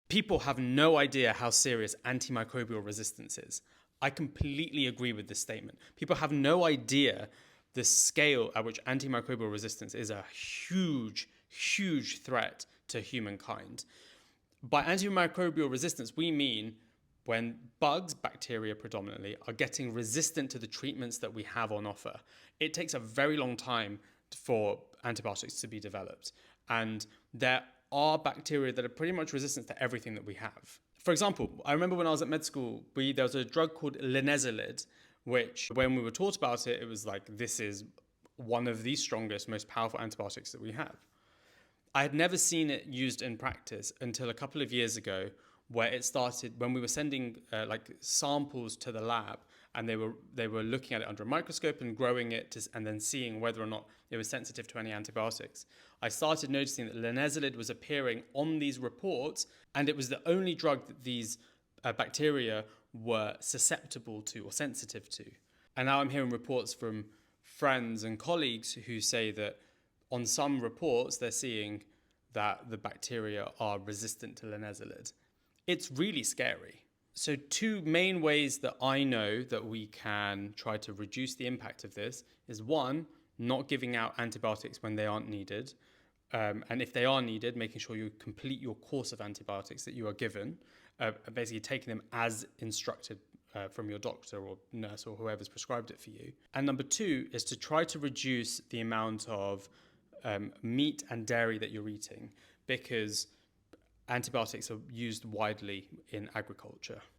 People have no idea how serious antimicrobial resistance is. I completely agree with this statement. People have no idea the scale at which antimicrobial resistance is a huge, huge threat to humankind. By antimicrobial resistance, we mean when bugs, bacteria predominantly, are getting resistant to the treatments that we have on offer. It takes a very long time for antibiotics to be developed. And there are bacteria that are pretty much resistant to everything that we have. For example, I remember when I was at med school, there was a drug called linezolid, which when we were taught about it, it was like, this is one of the strongest, most powerful antibiotics that we have. I had never seen it used in practice until a couple of years ago, where it started when we were sending samples to the lab, and they were looking at it under a microscope and growing it and then seeing whether or not it was sensitive to any antibiotics. I started noticing that linezolid was appearing on these reports, and it was the only drug that these bacteria were susceptible to or sensitive to. And now I'm hearing reports from friends and colleagues who say that on some reports they're seeing that the bacteria are resistant to linezolid. It's really scary. So, two main ways that I know that we can try to reduce the impact of this is one, not giving out antibiotics when they aren't needed. And if they are needed, making sure you complete your course of antibiotics that you are given, basically taking them as instructed from your doctor or nurse or whoever's prescribed it for you. And number two is to try to reduce the amount of meat and dairy that you're eating, because antibiotics are used widely in agriculture.